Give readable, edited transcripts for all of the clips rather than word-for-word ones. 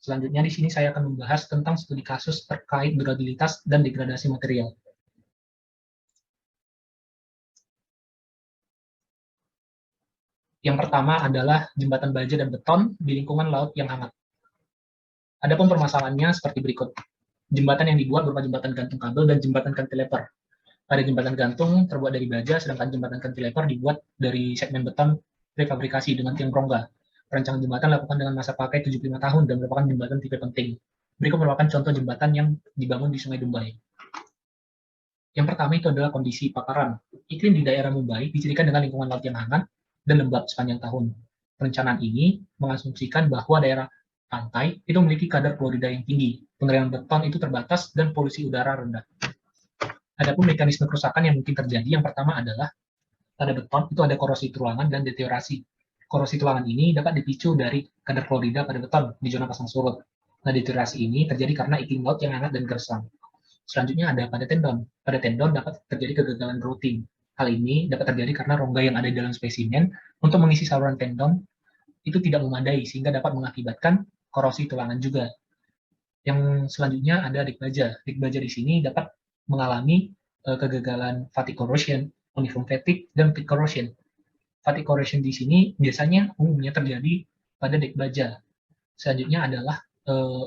Selanjutnya di sini saya akan membahas tentang studi kasus terkait durabilitas dan degradasi material. Yang pertama adalah jembatan baja dan beton di lingkungan laut yang hangat. Adapun permasalahannya seperti berikut. Jembatan yang dibuat berupa jembatan gantung kabel dan jembatan cantilever. Pada jembatan gantung terbuat dari baja, sedangkan jembatan cantilever dibuat dari segmen beton prefabrikasi dengan tiang rongga. Perancangan jembatan dilakukan dengan masa pakai 75 tahun dan merupakan jembatan tipe penting. Berikut merupakan contoh jembatan yang dibangun di Sungai Dumbai. Yang pertama itu adalah kondisi pakaran. Iklim di daerah Mumbai dicirikan dengan lingkungan laut yang hangat dan lembab sepanjang tahun. Perencanaan ini mengasumsikan bahwa daerah pantai itu memiliki kadar klorida yang tinggi, pengeringan beton itu terbatas, dan polusi udara rendah. Adapun mekanisme kerusakan yang mungkin terjadi, yang pertama adalah pada beton itu ada korosi tulangan dan deteriorasi. Korosi tulangan ini dapat dipicu dari kadar klorida pada beton di zona pasang surut. Nah, deteriorasi ini terjadi karena iklim laut yang hangat dan gersang. Selanjutnya ada pada tendon. Pada tendon dapat terjadi kegagalan routing. Hal ini dapat terjadi karena rongga yang ada di dalam spesimen untuk mengisi saluran tendon itu tidak memadai sehingga dapat mengakibatkan korosi tulangan juga. Yang selanjutnya ada dik baja. Dik baja di sini dapat mengalami kegagalan fatigue corrosion, uniform fatigue, dan peak corrosion. Fatigue corrosion di sini biasanya umumnya terjadi pada dik baja. Selanjutnya adalah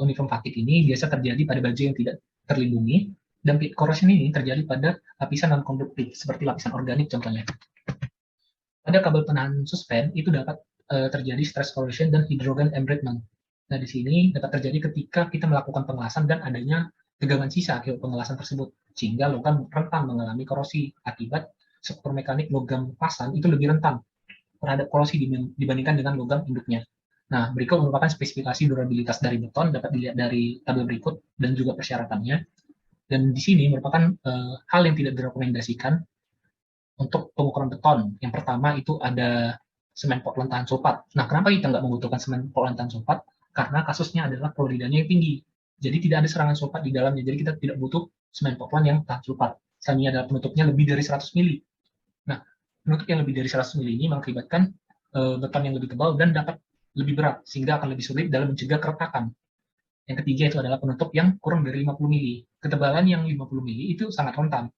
uniform fatigue ini biasa terjadi pada baja yang tidak terlindungi, dan peak corrosion ini terjadi pada lapisan non-konduktif, seperti lapisan organik contohnya. Pada kabel penahan suspen, itu dapat terjadi stress corrosion dan hydrogen embrittlement. Nah, di sini dapat terjadi ketika kita melakukan pengelasan dan adanya tegangan sisa akibat pengelasan tersebut, sehingga logam rentan mengalami korosi akibat struktur mekanik logam pasan itu lebih rentan terhadap korosi dibandingkan dengan logam induknya. Nah, berikut merupakan spesifikasi durabilitas dari beton, dapat dilihat dari tabel berikut dan juga persyaratannya. Dan di sini merupakan hal yang tidak direkomendasikan untuk pengukuran beton. Yang pertama itu ada semen Portland tahan sulfat. Nah, kenapa kita nggak membutuhkan semen Portland tahan sulfat? Karena kasusnya adalah kloridanya yang tinggi. Jadi tidak ada serangan sulfat di dalamnya. Jadi kita tidak butuh semen Portland yang tahan sulfat. Selanjutnya adalah penutupnya lebih dari 100 mili. Nah, penutup yang lebih dari 100 mili ini mengakibatkan beton yang lebih tebal dan dapat lebih berat, sehingga akan lebih sulit dalam mencegah keretakan. Yang ketiga itu adalah penutup yang kurang dari 50 mili. Ketebalan yang 50 mili itu sangat rentan.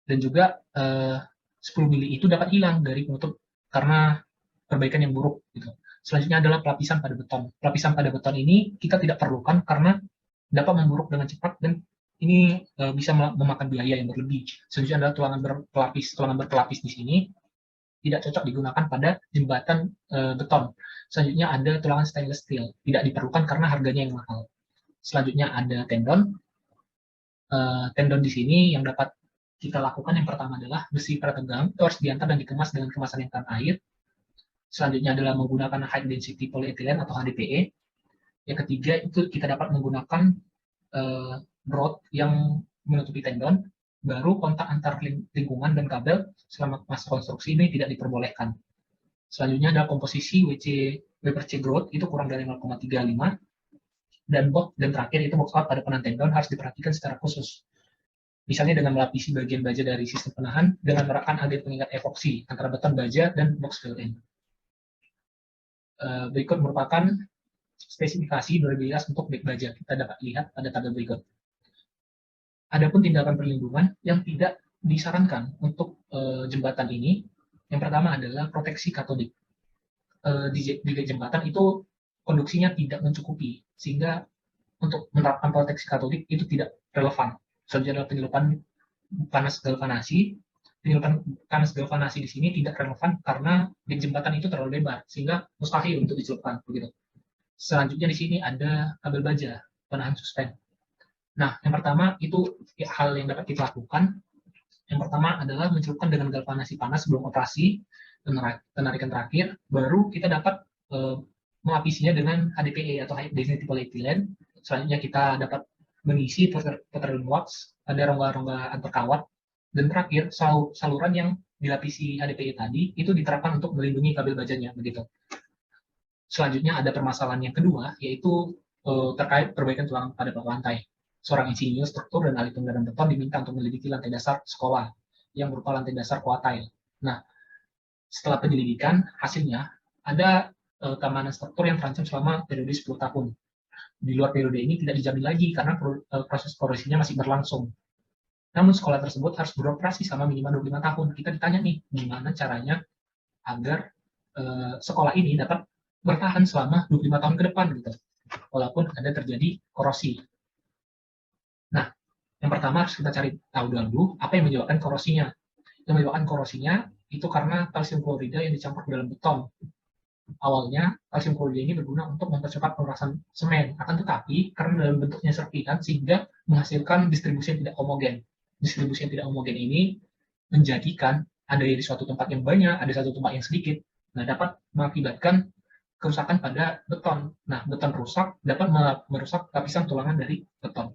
Dan juga 10 mili itu dapat hilang dari penutup karena perbaikan yang buruk. Gitu. Selanjutnya adalah pelapisan pada beton. Pelapisan pada beton ini kita tidak perlukan karena dapat memburuk dengan cepat dan ini bisa memakan biaya yang berlebih. Selanjutnya adalah tulangan berpelapis. Tulangan berpelapis di sini tidak cocok digunakan pada jembatan beton. Selanjutnya ada tulangan stainless steel. Tidak diperlukan karena harganya yang mahal. Selanjutnya ada tendon. Tendon di sini yang dapat kita lakukan yang pertama adalah besi prategang, itu harus diantar dan dikemas dengan kemasan yang tahan air. Selanjutnya adalah menggunakan high density polyethylene atau HDPE. Yang ketiga itu kita dapat menggunakan rod yang menutupi tendon. Baru kontak antar lingkungan dan kabel selama masa konstruksi ini tidak diperbolehkan. Selanjutnya adalah komposisi W/C growth itu kurang dari 0,35. Dan terakhir itu box out pada penahan tendon harus diperhatikan secara khusus. Misalnya dengan melapisi bagian baja dari sistem penahan dengan menerapkan agen pengingat epoksi antara beton baja dan box fill-in. Berikut merupakan spesifikasi durabilitas untuk dek baja. Kita dapat lihat pada tabel berikut. Adapun tindakan perlindungan yang tidak disarankan untuk jembatan ini, yang pertama adalah proteksi katodik. Di jembatan itu konduksinya tidak mencukupi, sehingga untuk menerapkan proteksi katodik itu tidak relevan. Selanjutnya adalah penyeluppan panas galvanasi. Penyeluppan panas galvanasi di sini tidak relevan karena di jembatan itu terlalu lebar, sehingga mustahil untuk dicelupkan. Begitu. Selanjutnya di sini ada kabel baja, penahan suspen. Nah, yang pertama itu hal yang dapat kita lakukan. Yang pertama adalah mencelupkan dengan galvanasi panas sebelum operasi, penarikan terakhir, baru kita dapat melapisinya dengan HDPE atau high density polyethylene. Selanjutnya kita dapat mengisi puttering wax pada rongga-rongga antarkawat, dan terakhir saluran yang dilapisi HDPE tadi itu diterapkan untuk melindungi kabel bajanya begitu. Selanjutnya ada permasalahan yang kedua, yaitu terkait perbaikan tulang pada lantai. Seorang insinyur struktur dan ahli pembedahan beton diminta untuk menyelidiki lantai dasar sekolah yang berupa lantai dasar kuartile. Nah, setelah penyelidikan hasilnya ada keamanan struktur yang terancam selama periode 10 tahun. di luar periode ini tidak dijamin lagi karena proses korosinya masih berlangsung. Namun sekolah tersebut harus beroperasi selama minimal 25 tahun. Kita ditanya nih, gimana caranya agar sekolah ini dapat bertahan selama 25 tahun ke depan gitu, walaupun ada terjadi korosi. Nah, yang pertama harus kita cari tahu dulu apa yang menyebabkan korosinya. Yang menyebabkan korosinya itu karena kalsium klorida yang dicampur dalam beton. Awalnya kalsium klorida ini berguna untuk mempercepat pemerasan semen, akan tetapi karena dalam bentuknya serpihan sehingga menghasilkan distribusi yang tidak homogen. Distribusi yang tidak homogen ini menjadikan ada di suatu tempat yang banyak, ada satu tempat yang sedikit. Nah, dapat mengakibatkan kerusakan pada beton. Nah, beton rusak dapat merusak lapisan tulangan dari beton.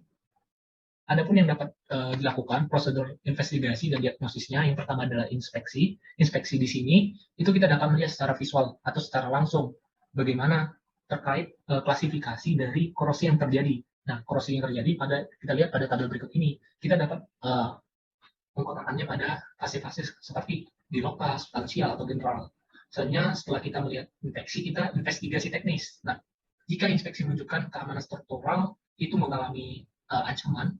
Adapun yang dapat dilakukan prosedur investigasi dan diagnosisnya, yang pertama adalah inspeksi. Inspeksi di sini itu kita dapat melihat secara visual atau secara langsung bagaimana terkait klasifikasi dari korosi yang terjadi. Nah, korosi yang terjadi kita lihat pada tabel berikut ini. Kita dapat pengkotakannya pada fase-fase seperti di lokal, substansial, atau general. Selanjutnya, setelah kita melihat infeksi, kita investigasi teknis. Nah, jika inspeksi menunjukkan keamanan struktural itu mengalami ancaman,